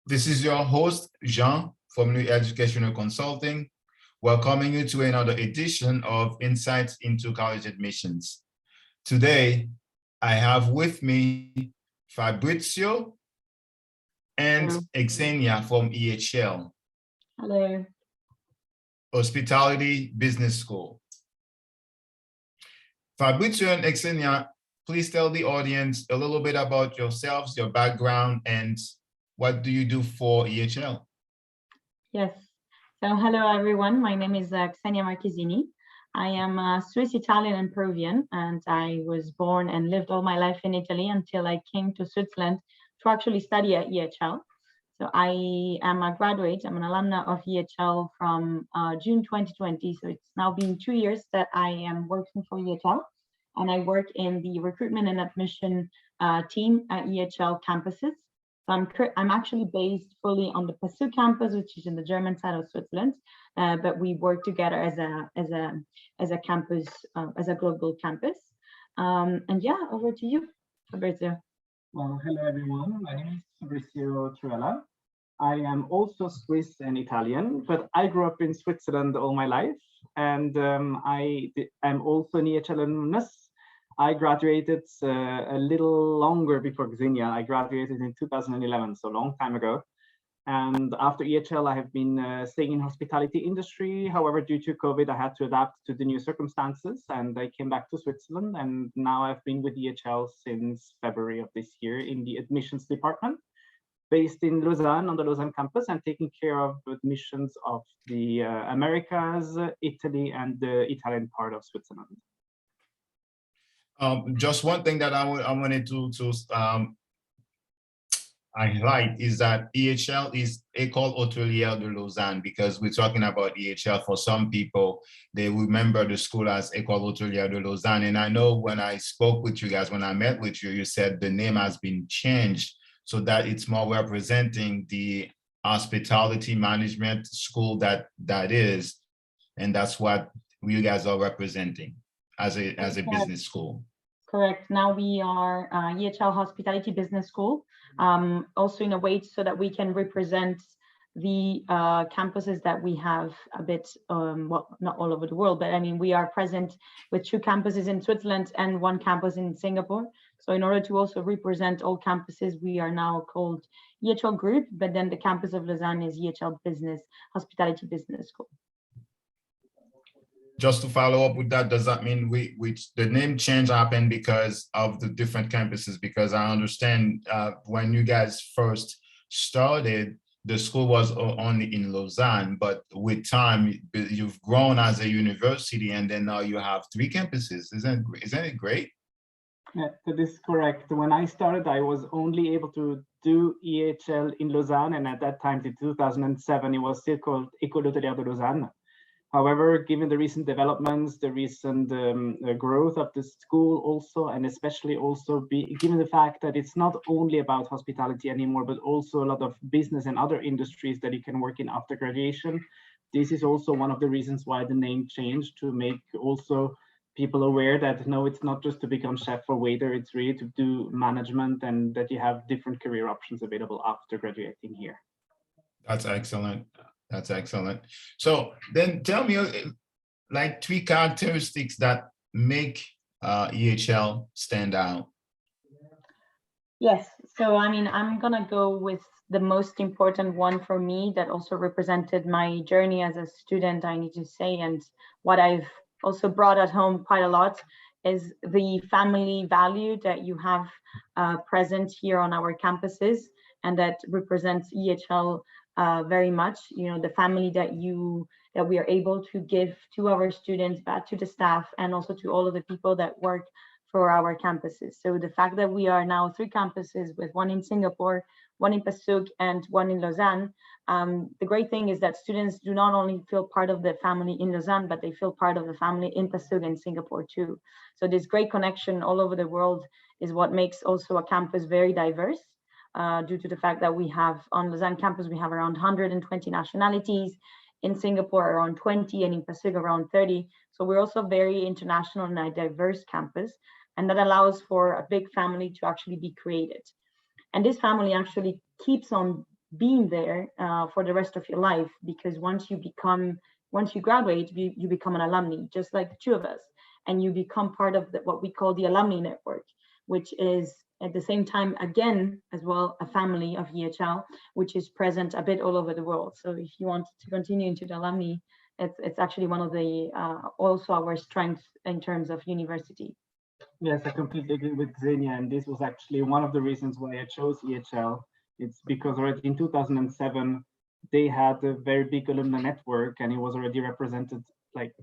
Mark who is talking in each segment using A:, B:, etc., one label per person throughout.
A: This is your host, Jean from New Educational Consulting, welcoming you to another edition of Insights into College Admissions. Today, I have with me Fabrizio and Xenia from EHL,
B: Hello.
A: Hospitality Business School. Fabrizio and Xenia, please tell the audience a little bit about yourselves, your background, and what do you do for EHL?
B: Yes. So hello, everyone. My name is Xenia Marchesini. I am Swiss, Italian, and Peruvian, and I was born and lived all my life in Italy until I came to Switzerland to actually study at EHL. So I am a graduate. I'm an alumna of EHL from June 2020. So it's now been 2 years that I am working for EHL, and I work in the recruitment and admission team at EHL campuses. So I'm actually based fully on the Passau campus, which is in the German side of Switzerland, but we work together as a campus, as a global campus. And yeah, over to you, Fabrizio.
C: Well, hello everyone. My name is Fabrizio Truella. I am also Swiss and Italian, but I grew up in Switzerland all my life, and I am also an EHL alumnus. I graduated a little longer before Xenia. I graduated in 2011, so a long time ago. And after EHL, I have been staying in hospitality industry. However, due to COVID, I had to adapt to the new circumstances, and I came back to Switzerland. And now I've been with EHL since February of this year in the admissions department, based in Lausanne on the Lausanne campus, and taking care of admissions of the Americas, Italy, and the Italian part of Switzerland.
A: Just one thing that I wanted to highlight is that EHL is École Hôtelière de Lausanne, because we're talking about EHL. For some people, they remember the school as École Hôtelière de Lausanne. And I know when I spoke with you guys, when I met with you, you said the name has been changed so that it's more representing the hospitality management school that is, and that's what you guys are representing as a business school.
B: Correct. Now we are EHL Hospitality Business School, also in a way so that we can represent the campuses that we have a bit, well, not all over the world, but I mean, we are present with 2 campuses in Switzerland and 1 campus in Singapore. So in order to also represent all campuses, we are now called EHL Group, but then the campus of Lausanne is EHL Business, Hospitality Business School.
A: Just to follow up with that, does that mean the name change happened because of the different campuses? Because I understand when you guys first started, the school was only in Lausanne, but with time, you've grown as a university, and then now you have 3 campuses. Isn't it great?
C: Yeah, that is correct. When I started, I was only able to do EHL in Lausanne, and at that time, in 2007, it was still called École Hôtelière de Lausanne. However, given the recent developments, the recent growth of the school also, and especially also given the fact that it's not only about hospitality anymore, but also a lot of business and other industries that you can work in after graduation, this is also one of the reasons why the name changed, to make also people aware that no, it's not just to become chef or waiter, it's really to do management, and that you have different career options available after graduating here.
A: That's excellent. That's excellent. So then tell me like 3 characteristics that make EHL stand out.
B: Yes. So, I mean, I'm going to go with the most important one for me that also represented my journey as a student, I need to say, and what I've also brought at home quite a lot is the family value that you have present here on our campuses, and that represents EHL very much. You know, the family that we are able to give to our students, back to the staff, and also to all of the people that work for our campuses. So the fact that we are now 3 campuses, with 1 in Singapore, 1 in Passau, and 1 in Lausanne, the great thing is that students do not only feel part of the family in Lausanne, but they feel part of the family in Passau and Singapore too. So this great connection all over the world is what makes also a campus very diverse. Due to the fact that we have on Lausanne campus, we have around 120 nationalities, in Singapore around 20, and in Pacific around 30. So we're also very international and a diverse campus, and that allows for a big family to actually be created. And this family actually keeps on being there for the rest of your life, because once you graduate, you become an alumni, just like the two of us, and you become part of what we call the alumni network, which is at the same time, again, as well, a family of EHL, which is present a bit all over the world. So if you want to continue into the alumni, it's actually one of the also our strengths in terms of university.
C: Yes, I completely agree with Xenia, and this was actually one of the reasons why I chose EHL. It's because already in 2007, they had a very big alumni network, and it was already represented like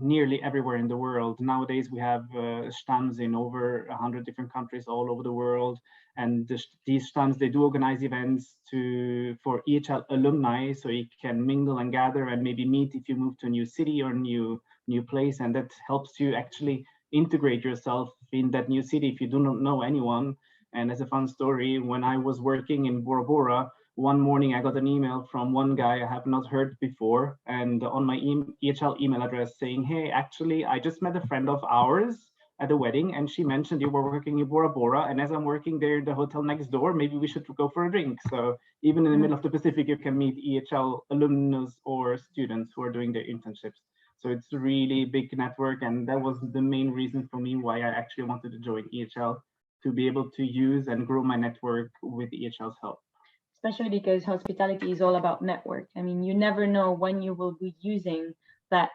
C: nearly everywhere in the world. Nowadays, we have stands in over 100 different countries all over the world, and these stands, they do organize events for EHL alumni, so you can mingle and gather and maybe meet if you move to a new city or new place, and that helps you actually integrate yourself in that new city if you do not know anyone. And as a fun story, when I was working in Bora Bora, one morning I got an email from one guy I have not heard before, and on my EHL email address saying, hey, actually, I just met a friend of ours at a wedding, and she mentioned you were working in Bora Bora, and as I'm working there in the hotel next door, maybe we should go for a drink. So even in the middle of the Pacific, you can meet EHL alumnus or students who are doing their internships. So it's a really big network, and that was the main reason for me why I actually wanted to join EHL, to be able to use and grow my network with EHL's help.
B: Especially because hospitality is all about network. I mean, you never know when you will be using that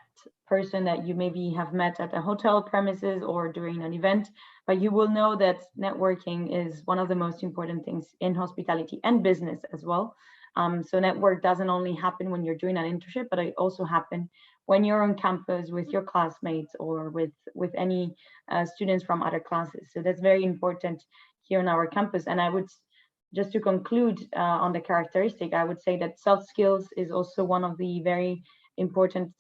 B: person that you maybe have met at a hotel premises or during an event, but you will know that networking is one of the most important things in hospitality and business as well. So network doesn't only happen when you're doing an internship, but it also happen when you're on campus with your classmates or with any students from other classes. So that's very important here on our campus. And I would, just to conclude on the characteristic, I would say that soft skills is also one of the very important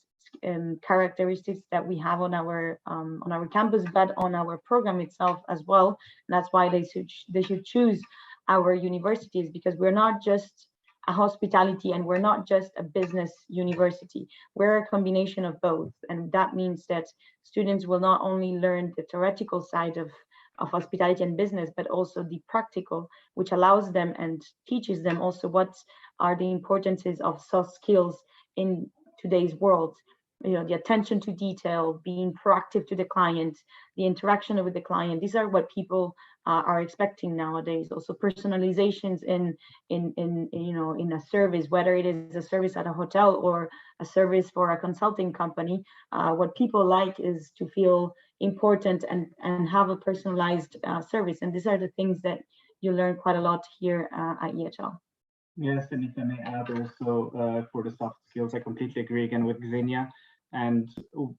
B: characteristics that we have on our campus, but on our program itself as well. And that's why they should choose our universities, because we're not just a hospitality and we're not just a business university. We're a combination of both, and that means that students will not only learn the theoretical side of hospitality and business, but also the practical, which allows them and teaches them also what are the importances of soft skills in today's world. You know, the attention to detail, being proactive to the client, the interaction with the client. These are what people are expecting nowadays. Also, personalizations in a service, whether it is a service at a hotel or a service for a consulting company. What people like is to feel important and have a personalized service. And these are the things that you learn quite a lot here at EHL.
C: Yes, and if I may add also for the soft skills, I completely agree again with Xenia. And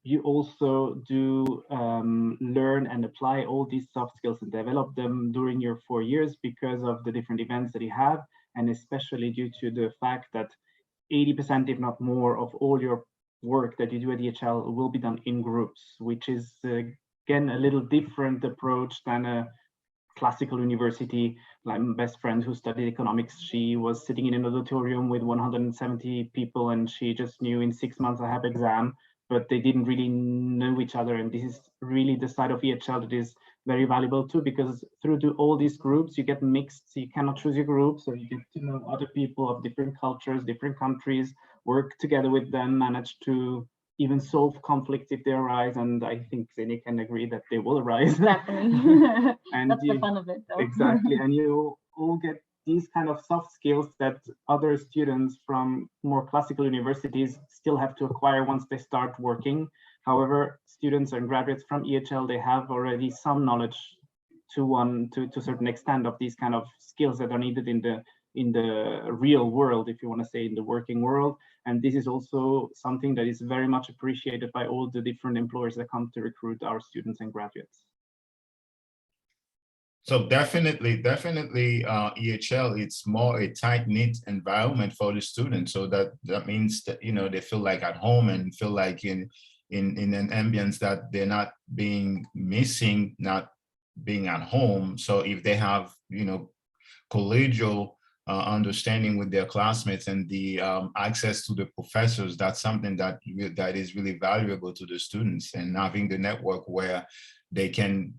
C: you also do learn and apply all these soft skills and develop them during your 4 years because of the different events that you have, and especially due to the fact that 80%, if not more, of all your work that you do at EHL will be done in groups, which is again a little different approach than a classical university. Like my best friend who studied economics, she was sitting in an auditorium with 170 people, and she just knew in 6 months I have exam, but they didn't really know each other. And this is really the side of EHL that is very valuable too, because through all these groups, you get mixed, so you cannot choose your group. So you get to know other people of different cultures, different countries, work together with them, manage to even solve conflicts if they arise. And I think Xenia can agree that they will arise.
B: Definitely.
C: And
B: that's the fun of it, though.
C: Exactly. And you all get these kind of soft skills that other students from more classical universities still have to acquire once they start working. However, students and graduates from EHL, they have already some knowledge to a certain extent of these kind of skills that are needed in the real world, if you want to say, in the working world. And this is also something that is very much appreciated by all the different employers that come to recruit our students and graduates.
A: So definitely, EHL, it's more a tight-knit environment for the students. So that means that, you know, they feel like at home and feel like in an ambience that they're not being missing, not being at home. So if they have, you know, collegial understanding with their classmates and the access to the professors, that's something that is really valuable to the students. And having the network where they can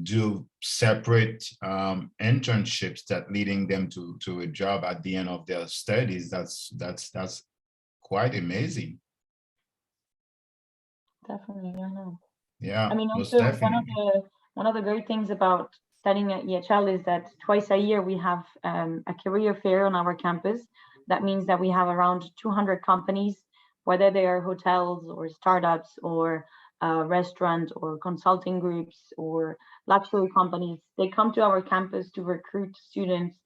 A: do separate internships that leading them to a job at the end of their studies. That's quite amazing.
B: Definitely, I know.
A: Yeah,
B: I mean,
A: most
B: also
A: definitely.
B: one of the great things about studying at EHL is that twice a year we have a career fair on our campus. That means that we have around 200 companies, whether they are hotels or startups or restaurants or consulting groups or luxury companies. They come to our campus to recruit students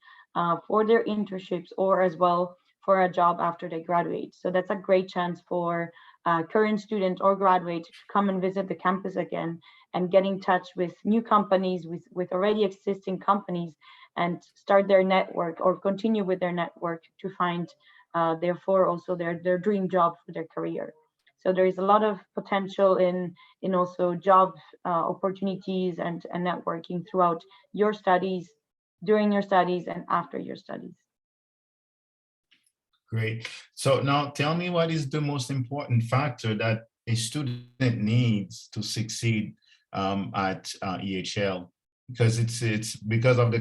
B: for their internships or as well for a job after they graduate. So that's a great chance for current student or graduate to come and visit the campus again and get in touch with new companies, with already existing companies, and start their network or continue with their network to find therefore also their dream job for their career. So there is a lot of potential in also job opportunities and networking throughout your studies, during your studies, and after your studies.
A: Great. So now tell me, what is the most important factor that a student needs to succeed at EHL? Because it's because of the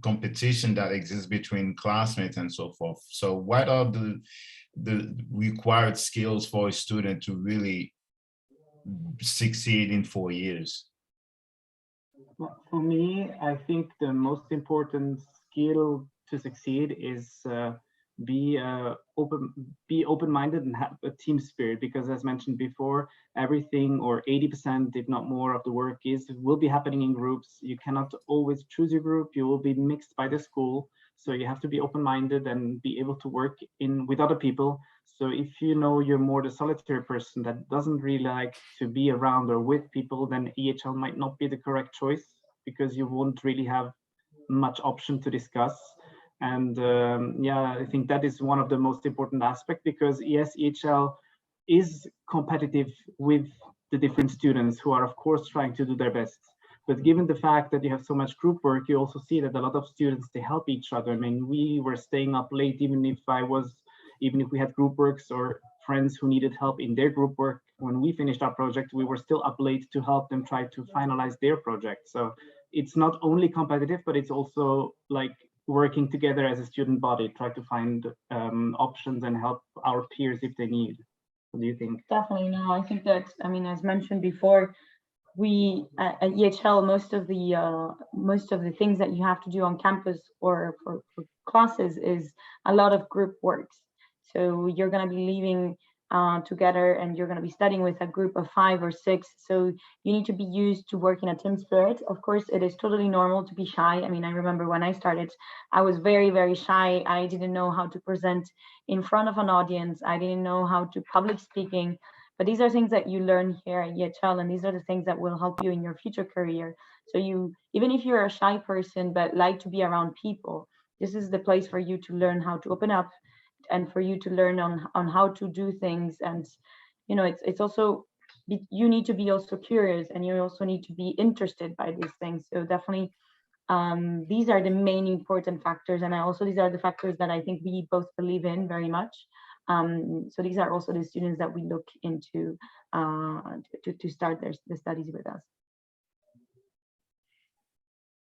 A: competition that exists between classmates and so forth. So what are the required skills for a student to really succeed in 4 years?
C: For me, I think the most important skill to succeed is be open-minded and have a team spirit, because as mentioned before, everything or 80%, if not more, of the work will be happening in groups. You cannot always choose your group. You will be mixed by the school. So you have to be open-minded and be able to work with other people. So if you know you're more the solitary person that doesn't really like to be around or with people, then EHL might not be the correct choice, because you won't really have much option to discuss. And yeah, I think that is one of the most important aspects, because yes, EHL is competitive with the different students who are of course trying to do their best. But given the fact that you have so much group work, you also see that a lot of students, they help each other. I mean, we were staying up late, even if we had group works or friends who needed help in their group work. When we finished our project, we were still up late to help them try to finalize their project. So it's not only competitive, but it's also like working together as a student body, try to find options and help our peers if they need. What do you think?
B: Definitely, no, I think that, I mean, as mentioned before, we at EHL, most of the things that you have to do on campus or for classes is a lot of group works. So you're going to be leaving together and you're going to be studying with a group of 5 or 6. So you need to be used to work in a team spirit. Of course, it is totally normal to be shy. I mean, I remember when I started, I was very, very shy. I didn't know how to present in front of an audience. I didn't know how to public speaking. But these are things that you learn here at EHL, and these are the things that will help you in your future career. So you, even if you're a shy person but like to be around people, this is the place for you to learn how to open up and for you to learn on how to do things. And you know, it's also, you need to be also curious, and you also need to be interested by these things. So definitely these are the main important factors, and these are the factors that I think we both believe in very much. So these are also the students that we look into to start the studies with us.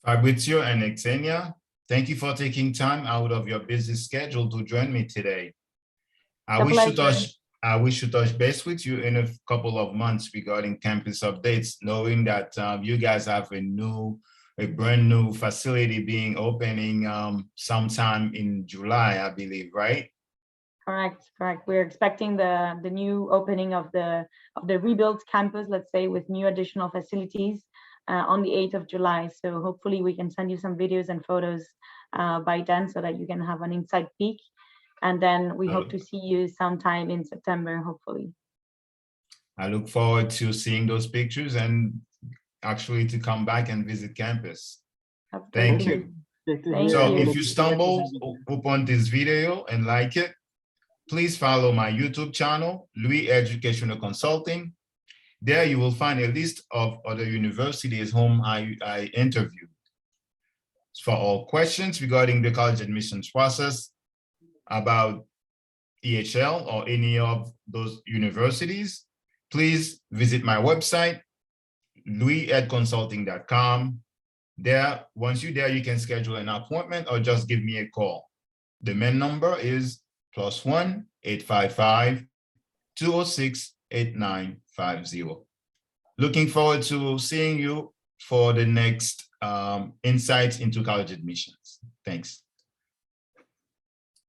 A: Fabrizio and Xenia, thank you for taking time out of your busy schedule to join me today. I wish to touch base with you in a couple of months regarding campus updates, knowing that you guys have a brand new facility being opening sometime in July, I believe, right?
B: Correct. We're expecting the new opening of the rebuilt campus, let's say, with new additional facilities on the 8th of July. So hopefully we can send you some videos and photos by then, so that you can have an inside peek. And then we hope to see you sometime in September, hopefully.
A: I look forward to seeing those pictures and actually to come back and visit campus.
B: Absolutely.
A: Thank you.
B: Thank
A: So
B: you.
A: if you stumble upon this video and like it, please follow my YouTube channel, Louis Educational Consulting. There you will find a list of other universities whom I interviewed. For all questions regarding the college admissions process, about EHL or any of those universities, please visit my website, louis@consulting.com. There, once you're there, you can schedule an appointment or just give me a call. The main number is +1 855 206 8950. Looking forward to seeing you for the next insights into college admissions. Thanks.